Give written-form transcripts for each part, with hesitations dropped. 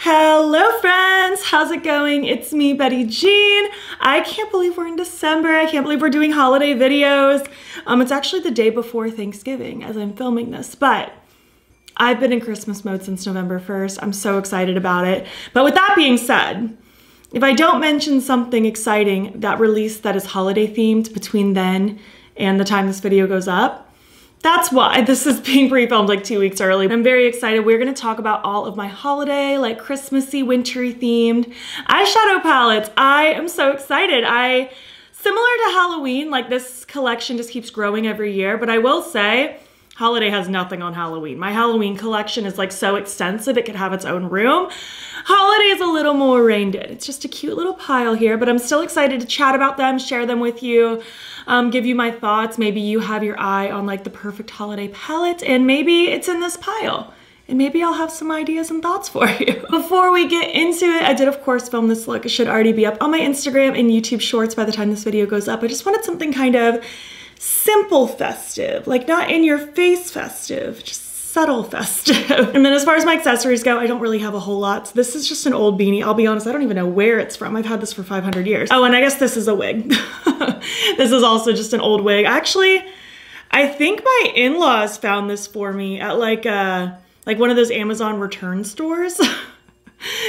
Hello friends, how's it going? It's me, Betty Jean. I can't believe we're in December. I can't believe we're doing holiday videos. It's actually the day before Thanksgiving as I'm filming this, but I've been in Christmas mode since November 1st. I'm so excited about it. But with that being said, if I don't mention something exciting that released that is holiday themed between then and the time this video goes up, that's why this is being pre-filmed like 2 weeks early. I'm very excited. We're gonna talk about all of my holiday, like Christmassy, wintry themed eyeshadow palettes. I am so excited. Similar to Halloween, like this collection just keeps growing every year, but I will say, holiday has nothing on Halloween. My Halloween collection is like so extensive, it could have its own room. Holiday is a little more reined in. It's just a cute little pile here, but I'm still excited to chat about them, share them with you, give you my thoughts. Maybe you have your eye on like the perfect holiday palette and maybe it's in this pile. And maybe I'll have some ideas and thoughts for you. Before we get into it, I did of course film this look. It should already be up on my Instagram and YouTube shorts by the time this video goes up. I just wanted something kind of simple festive, like not in your face festive, just subtle festive. And then as far as my accessories go, I don't really have a whole lot. So this is just an old beanie. I'll be honest, I don't even know where it's from. I've had this for 500 years. Oh, and I guess this is a wig. This is also just an old wig. Actually, I think my in-laws found this for me at like one of those Amazon return stores.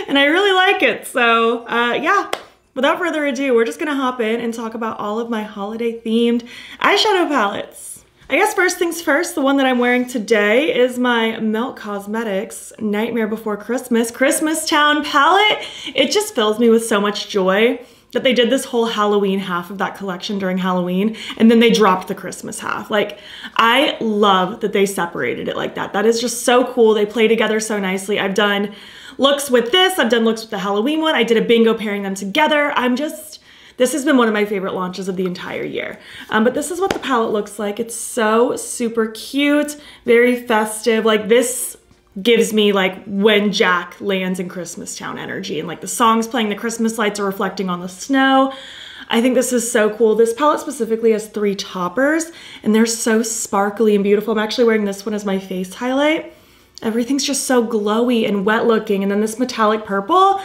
And I really like it. So yeah. Without further ado, we're just gonna hop in and talk about all of my holiday themed eyeshadow palettes. I guess first things first, the one that I'm wearing today is my Melt Cosmetics Nightmare Before Christmas Christmas Town palette. It just fills me with so much joy that they did this whole Halloween half of that collection during Halloween, and then they dropped the Christmas half. Like, I love that they separated it like that. That is just so cool. They play together so nicely. I've done looks with this, I've done looks with the Halloween one. I did a bingo pairing them together. This has been one of my favorite launches of the entire year. But this is what the palette looks like. It's so super cute, very festive. Like this gives me like when Jack lands in Christmas Town energy and like the songs playing, the Christmas lights are reflecting on the snow. I think this is so cool. This palette specifically has 3 toppers and they're so sparkly and beautiful. I'm actually wearing this one as my face highlight. Everything's just so glowy and wet looking. And then this metallic purple,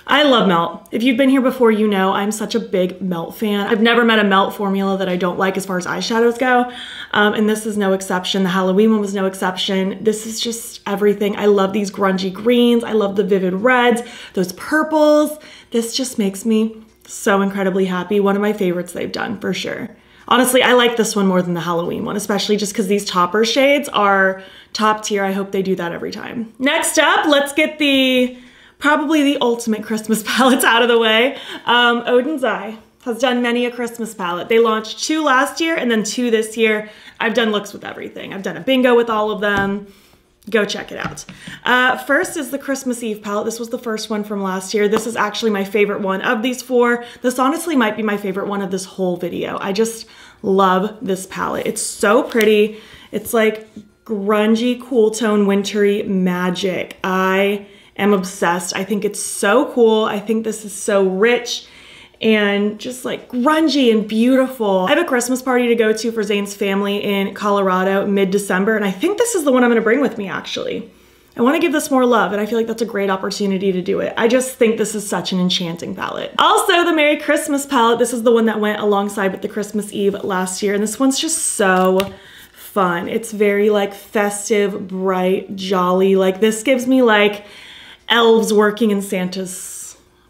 I love Melt. If you've been here before, you know I'm such a big Melt fan. I've never met a Melt formula that I don't like as far as eyeshadows go. And this is no exception. The Halloween one was no exception. This is just everything. I love these grungy greens. I love the vivid reds, those purples. This just makes me so incredibly happy. One of my favorites they've done for sure. Honestly, I like this one more than the Halloween one, especially just because these topper shades are top tier. I hope they do that every time. Next up, let's get probably the ultimate Christmas palettes out of the way. Odin's Eye has done many a Christmas palette. They launched 2 last year and then 2 this year. I've done looks with everything. I've done a bingo with all of them. Go check it out. First is the Christmas Eve palette. This was the first one from last year. This is actually my favorite one of these 4. This honestly might be my favorite one of this whole video. I just love this palette. It's so pretty. It's like grungy, cool tone, wintry magic. I am obsessed. I think it's so cool. I think this is so rich and just like grungy and beautiful. I have a Christmas party to go to for Zane's family in Colorado mid-December, and I think this is the one I'm gonna bring with me actually. I wanna give this more love, and I feel like that's a great opportunity to do it. I just think this is such an enchanting palette. Also, the Merry Christmas palette. This is the one that went alongside with the Christmas Eve last year, and this one's just so fun. It's very like festive, bright, jolly. Like this gives me like elves working in Santa's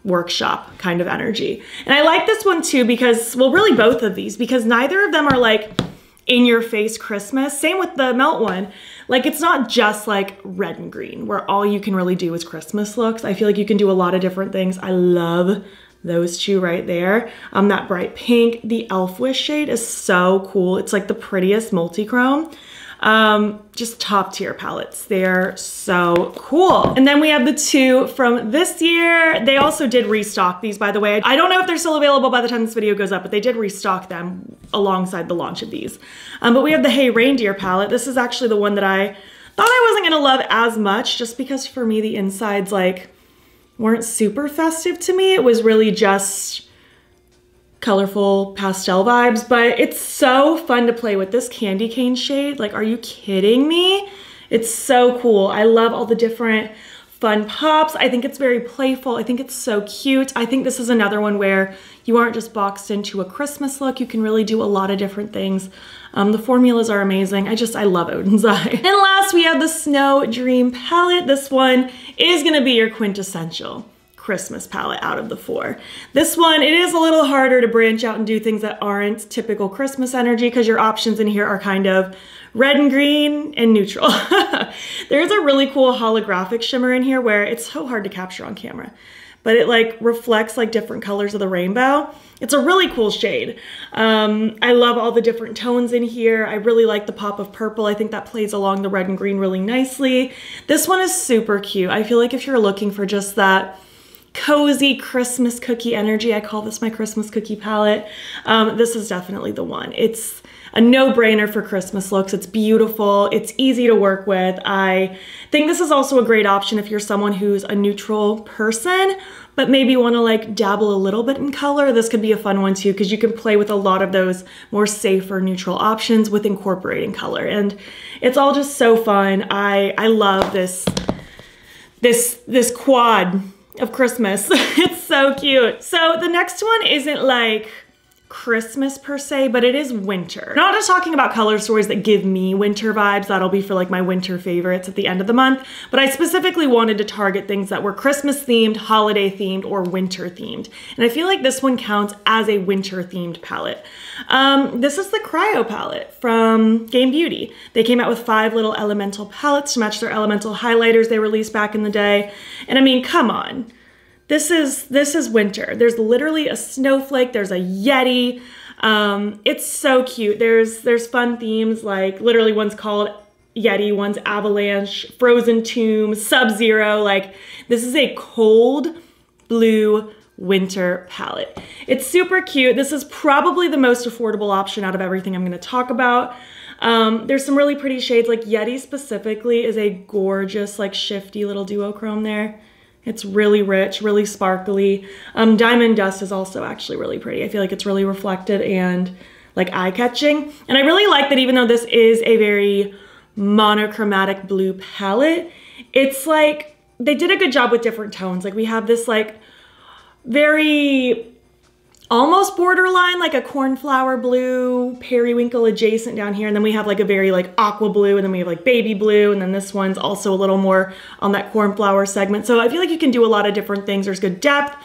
workshop kind of energy. And I like this one too because, well, really both of these, because neither of them are like in your face Christmas. Same with the Melt one. Like it's not just like red and green where all you can really do is Christmas looks. I feel like you can do a lot of different things. I love those 2 right there. That bright pink, the Elf Wish shade is so cool. It's like the prettiest multi-chrome. Just top tier palettes. They're so cool. And then we have the 2 from this year. They also did restock these, by the way. I don't know if they're still available by the time this video goes up, but they did restock them alongside the launch of these. But we have the Hey Reindeer palette. This is actually the one that I thought I wasn't gonna love as much just because for me, the insides like weren't super festive to me. It was really just colorful pastel vibes, but it's so fun to play with. This candy cane shade. Like, are you kidding me? It's so cool. I love all the different fun pops. I think it's very playful. I think it's so cute. I think this is another one where you aren't just boxed into a Christmas look. You can really do a lot of different things. The formulas are amazing. I love Odin's Eye. And last, we have the Snow Dream palette. This one is gonna be your quintessential Christmas palette out of the 4. This one, it is a little harder to branch out and do things that aren't typical Christmas energy because your options in here are kind of red and green and neutral. There's a really cool holographic shimmer in here where it's so hard to capture on camera, but it like reflects like different colors of the rainbow. It's a really cool shade. I love all the different tones in here. I really like the pop of purple. I think that plays along the red and green really nicely. This one is super cute. I feel like if you're looking for just that cozy Christmas cookie energy, I call this my Christmas cookie palette, this is definitely the one. It's a no-brainer for Christmas looks. It's beautiful. It's easy to work with. I think this is also a great option if you're someone who's a neutral person, but maybe want to like dabble a little bit in color. This could be a fun one too, because you can play with a lot of those more safer neutral options with incorporating color. And it's all just so fun. I love this quad of Christmas. It's so cute. So the next one isn't like Christmas per se, but it is winter. Not just talking about color stories that give me winter vibes. That'll be for like my winter favorites at the end of the month. But I specifically wanted to target things that were Christmas themed, holiday themed, or winter themed. And I feel like this one counts as a winter themed palette. This is the Cryo palette from Game Beauty. They came out with 5 little elemental palettes to match their elemental highlighters they released back in the day. And I mean, come on. This is winter. There's literally a snowflake, there's a Yeti. It's so cute. There's fun themes, like literally one's called Yeti, one's Avalanche, Frozen Tomb, Sub-Zero. Like this is a cold blue winter palette. It's super cute. This is probably the most affordable option out of everything I'm gonna talk about. There's some really pretty shades, like Yeti specifically is a gorgeous, like shifty little duochrome there. It's really rich, really sparkly. Diamond Dust is also actually really pretty. I feel like it's really reflected and like eye-catching. And I really like that even though this is a very monochromatic blue palette, it's like they did a good job with different tones. Like we have this like very almost borderline, like a cornflower blue, periwinkle adjacent down here. And then we have like a very like aqua blue, and then we have like baby blue. And then this one's also a little more on that cornflower segment. So I feel like you can do a lot of different things. There's good depth.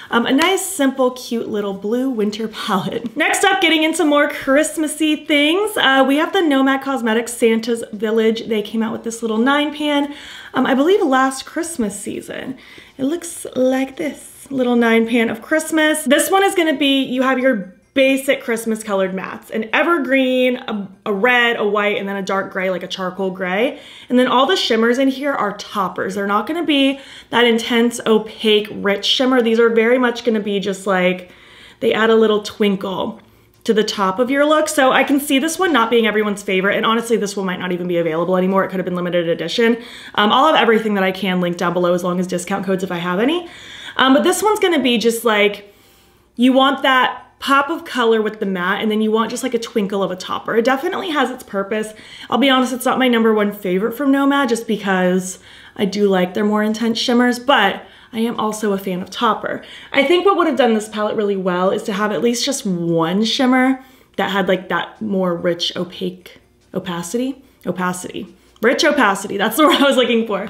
A nice, simple, cute little blue winter palette. Next up, getting into more Christmassy things, we have the Nomad Cosmetics Santa's Village. They came out with this little 9-pan, I believe last Christmas season. It looks like this. Little 9-pan of Christmas. This one is gonna be, you have your basic Christmas colored mattes, an evergreen, a red, a white, and then a dark gray, like a charcoal gray. And then all the shimmers in here are toppers. They're not gonna be that intense, opaque, rich shimmer. These are very much gonna be just like, they add a little twinkle to the top of your look. So I can see this one not being everyone's favorite. And honestly, this one might not even be available anymore. It could have been limited edition. I'll have everything that I can linked down below as long as discount codes if I have any. But this one's gonna be just like, you want that pop of color with the matte, and then you want just like a twinkle of a topper. It definitely has its purpose. I'll be honest, it's not my #1 favorite from Nomad just because I do like their more intense shimmers, but I am also a fan of topper. I think what would have done this palette really well is to have at least just one shimmer that had like that more rich rich opacity, that's the word I was looking for,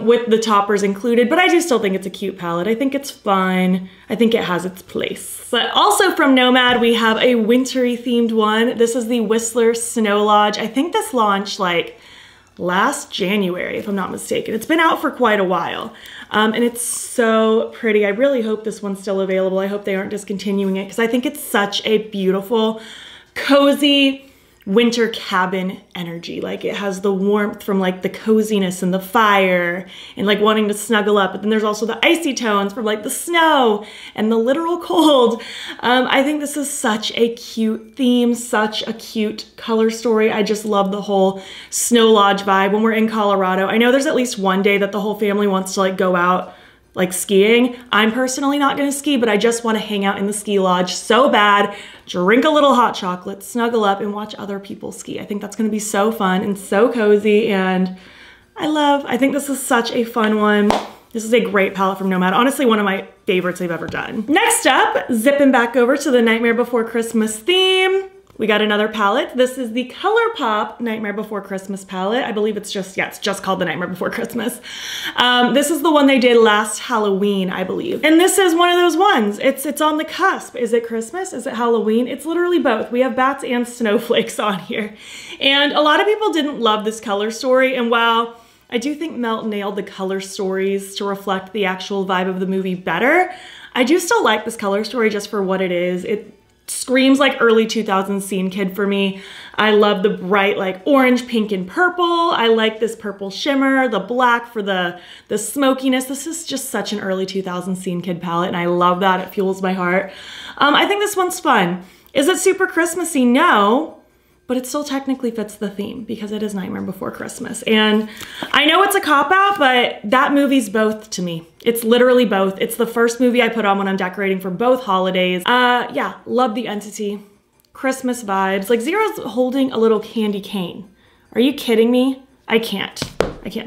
with the toppers included, but I do still think it's a cute palette. I think it's fun. I think it has its place. But also from Nomad, we have a wintry themed one. This is the Whistler Snow Lodge. I think this launched like last January, if I'm not mistaken. It's been out for quite a while, and it's so pretty. I really hope this one's still available. I hope they aren't discontinuing it because I think it's such a beautiful, cozy, winter cabin energy. Like it has the warmth from like the coziness and the fire and like wanting to snuggle up, but then there's also the icy tones from like the snow and the literal cold. I think this is such a cute theme, such a cute color story. I just love the whole snow lodge vibe when we're in Colorado. I know there's at least one day that the whole family wants to like go out like skiing. I'm personally not gonna ski, but I just wanna hang out in the ski lodge so bad, drink a little hot chocolate, snuggle up, and watch other people ski. I think that's gonna be so fun and so cozy, and I think this is such a fun one. This is a great palette from Nomad. Honestly, one of my favorites they've ever done. Next up, zipping back over to the Nightmare Before Christmas theme. We got another palette. This is the Colourpop Nightmare Before Christmas palette. I believe it's just called the Nightmare Before Christmas. This is the one they did last Halloween, I believe. And this is one of those ones. It's on the cusp. Is it Christmas? Is it Halloween? It's literally both. We have bats and snowflakes on here. And a lot of people didn't love this color story. And while I do think Melt nailed the color stories to reflect the actual vibe of the movie better, I do still like this color story just for what it is. It screams like early 2000s scene kid for me. I love the bright like orange, pink, and purple. I like this purple shimmer, the black for the smokiness. This is just such an early 2000s scene kid palette, and I love that. It fuels my heart. I think this one's fun. Is it super Christmassy? No. But it still technically fits the theme because it is Nightmare Before Christmas. And I know it's a cop-out, but that movie's both to me. It's literally both. It's the first movie I put on when I'm decorating for both holidays. Yeah, love the entity. Christmas vibes. Like Zero's holding a little candy cane. Are you kidding me? I can't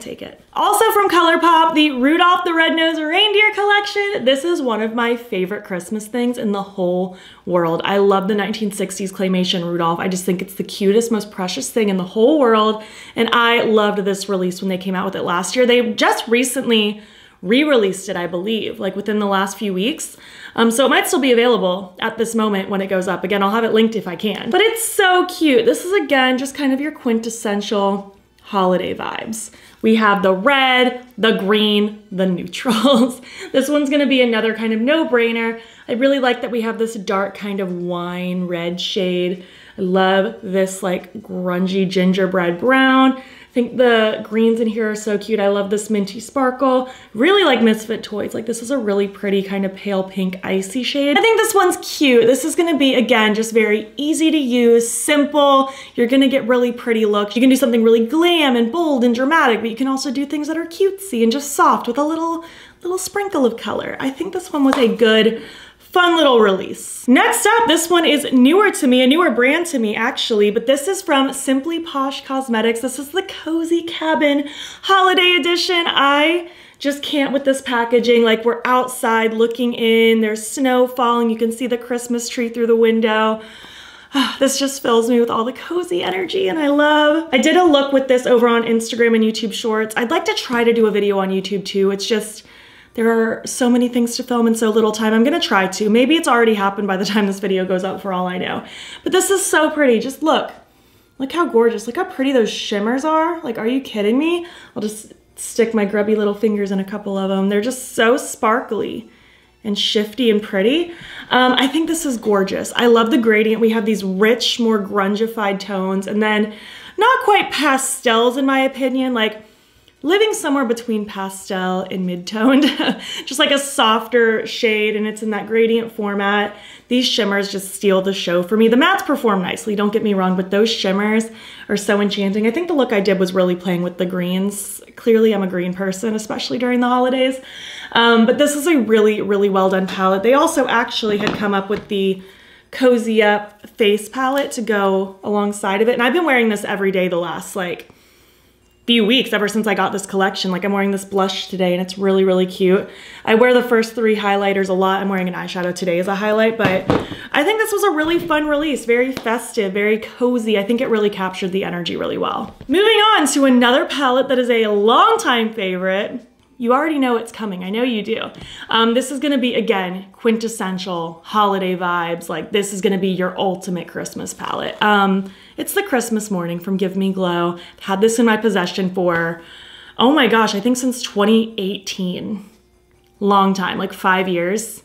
take it. Also from Colourpop, the Rudolph the Red-Nosed Reindeer collection. This is one of my favorite Christmas things in the whole world. I love the 1960s claymation Rudolph. I just think it's the cutest, most precious thing in the whole world. And I loved this release when they came out with it last year. They just recently re-released it, I believe, like within the last few weeks. So it might still be available at this moment when it goes up. Again, I'll have it linked if I can. But it's so cute. This is, again, just kind of your quintessential holiday vibes. We have the red, the green, the neutrals. This one's gonna be another kind of no-brainer. I really like that we have this dark kind of wine red shade. I love this like grungy gingerbread brown. I think the greens in here are so cute. I love this minty sparkle. Really like Misfit Toys. Like this is a really pretty kind of pale pink icy shade. I think this one's cute. This is gonna be, again, just very easy to use, simple. You're gonna get really pretty looks. You can do something really glam and bold and dramatic, but you can also do things that are cutesy and just soft with a little sprinkle of color. I think this one was a good, fun little release. Next up, this one is newer to me, a newer brand to me actually, but this is from Simply Posh Cosmetics. This is the Cozy Cabin Holiday Edition. I just can't with this packaging. Like we're outside looking in, there's snow falling, you can see the Christmas tree through the window. This just fills me with all the cozy energy and I did a look with this over on Instagram and YouTube Shorts. I'd like to try to do a video on YouTube too. It's just, there are so many things to film in so little time. I'm gonna try to. Maybe it's already happened by the time this video goes up for all I know. But this is so pretty. Just look. Look how gorgeous. Look how pretty those shimmers are. Like, are you kidding me? I'll just stick my grubby little fingers in a couple of them. They're just so sparkly and shifty and pretty. I think this is gorgeous. I love the gradient. We have these rich, more grungified tones, and then not quite pastels in my opinion, like living somewhere between pastel and mid-toned, just like a softer shade, and it's in that gradient format. These shimmers just steal the show for me. The mattes perform nicely, don't get me wrong, but those shimmers are so enchanting. I think the look I did was really playing with the greens. Clearly I'm a green person, especially during the holidays. But this is a really, really well done palette. They also actually had come up with the Cozy Up face palette to go alongside of it. And I've been wearing this every day the last like few weeks, ever since I got this collection. Like I'm wearing this blush today and it's really, really cute. I wear the first 3 highlighters a lot. I'm wearing an eyeshadow today as a highlight, but I think this was a really fun release. Very festive, very cozy. I think it really captured the energy really well. Moving on to another palette that is a longtime favorite. You already know it's coming. I know you do. This is gonna be, again, quintessential holiday vibes. Like this is gonna be your ultimate Christmas palette. It's the Christmas Morning from Give Me Glow. I've had this in my possession for, oh my gosh, I think since 2018. Long time, like 5 years.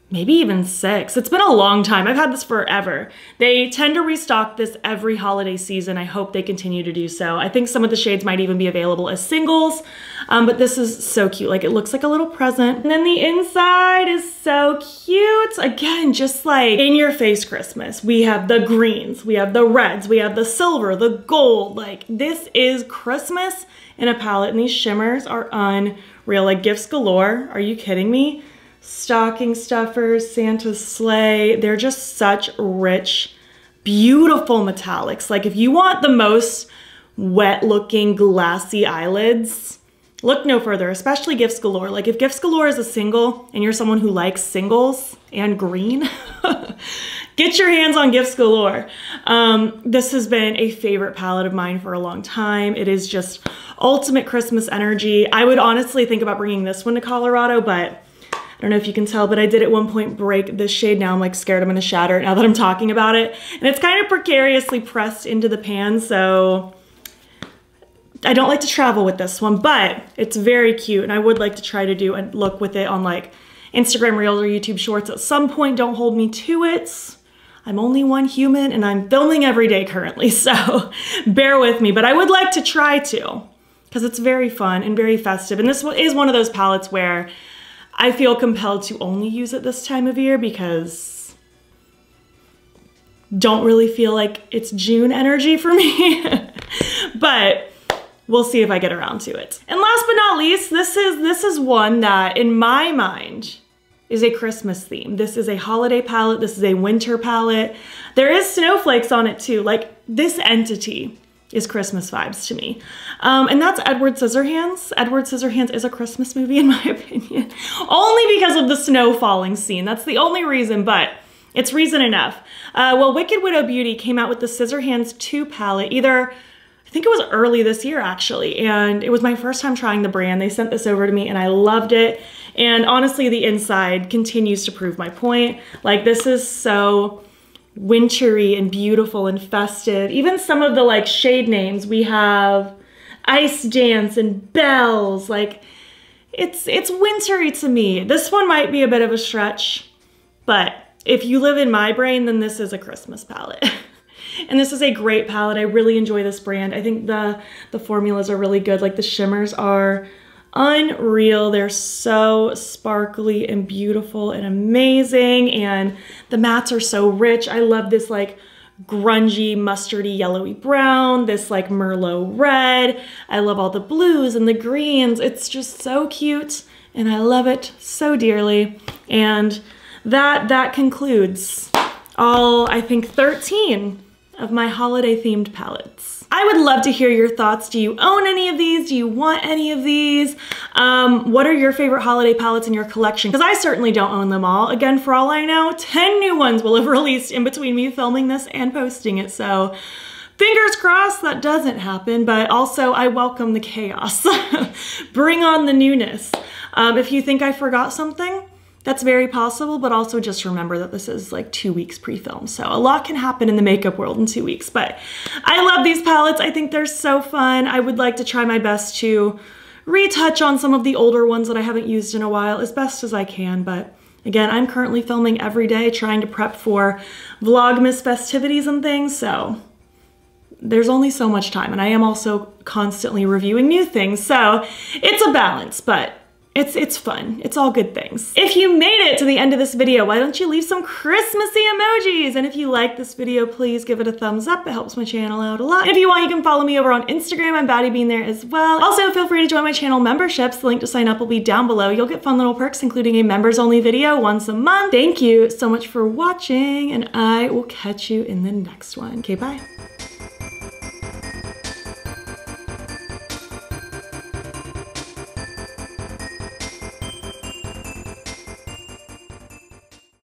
Maybe even 6. It's been a long time. I've had this forever. They tend to restock this every holiday season. I hope they continue to do so. I think some of the shades might even be available as singles, but this is so cute. Like it looks like a little present. And then the inside is so cute. Again, just like in your face Christmas. We have the greens, we have the reds, we have the silver, the gold. Like this is Christmas in a palette, and these shimmers are unreal. Like gifts galore. Are you kidding me? Stocking stuffers, Santa's sleigh. They're just such rich, beautiful metallics. Like if you want the most wet looking glassy eyelids, look no further, especially Gifts Galore. Like if Gifts Galore is a single and you're someone who likes singles and green, get your hands on Gifts Galore. This has been a favorite palette of mine for a long time. It is just ultimate Christmas energy. I would honestly think about bringing this one to Colorado, but I don't know if you can tell, but I did at one point break this shade. Now I'm like scared I'm gonna shatter it now that I'm talking about it. And it's kind of precariously pressed into the pan, so I don't like to travel with this one, but it's very cute. And I would like to try to do a look with it on like Instagram Reels or YouTube Shorts at some point. Don't hold me to it. I'm only one human and I'm filming every day currently, so bear with me. But I would like to try to, because it's very fun and very festive. And this is one of those palettes where I feel compelled to only use it this time of year because don't really feel like it's June energy for me. But we'll see if I get around to it. And last but not least, this is one that in my mind is a Christmas theme. This is a holiday palette. This is a winter palette. There is snowflakes on it too. Like this entity is Christmas vibes to me. And that's Edward Scissorhands. Edward Scissorhands is a Christmas movie in my opinion. Only because of the snow falling scene. That's the only reason, but it's reason enough. Well, Wicked Widow Beauty came out with the Scissorhands 2 palette, I think it was early this year actually, and it was my first time trying the brand. They sent this over to me and I loved it. And honestly, the inside continues to prove my point. Like this is so wintry and beautiful and festive. Even some of the like shade names, we have Ice Dance and Bells. Like it's wintry to me. This one might be a bit of a stretch, but if you live in my brain, then this is a Christmas palette. And this is a great palette. I really enjoy this brand. I think the formulas are really good. Like the shimmers are unreal. They're so sparkly and beautiful and amazing. And the mattes are so rich. I love this like grungy, mustardy, yellowy brown, this like Merlot red. I love all the blues and the greens. It's just so cute and I love it so dearly. And that concludes all, I think, 13 of my holiday themed palettes. I would love to hear your thoughts. Do you own any of these? Do you want any of these? What are your favorite holiday palettes in your collection? Because I certainly don't own them all. Again, for all I know, 10 new ones will have released in between me filming this and posting it. So fingers crossed that doesn't happen, but also I welcome the chaos. Bring on the newness. If you think I forgot something, that's very possible, but also just remember that this is like 2 weeks pre-film. So a lot can happen in the makeup world in 2 weeks, but I love these palettes. I think they're so fun. I would like to try my best to retouch on some of the older ones that I haven't used in a while as best as I can. But again, I'm currently filming every day, trying to prep for Vlogmas festivities and things. So there's only so much time. And I am also constantly reviewing new things. So it's a balance, but it's fun. It's all good things. If you made it to the end of this video, why don't you leave some Christmassy emojis? And if you like this video, please give it a thumbs up. It helps my channel out a lot. And if you want, you can follow me over on Instagram. I'm battybean there as well. Also, feel free to join my channel memberships. The link to sign up will be down below. You'll get fun little perks, including a members only video once a month. Thank you so much for watching, and I will catch you in the next one. Okay, bye.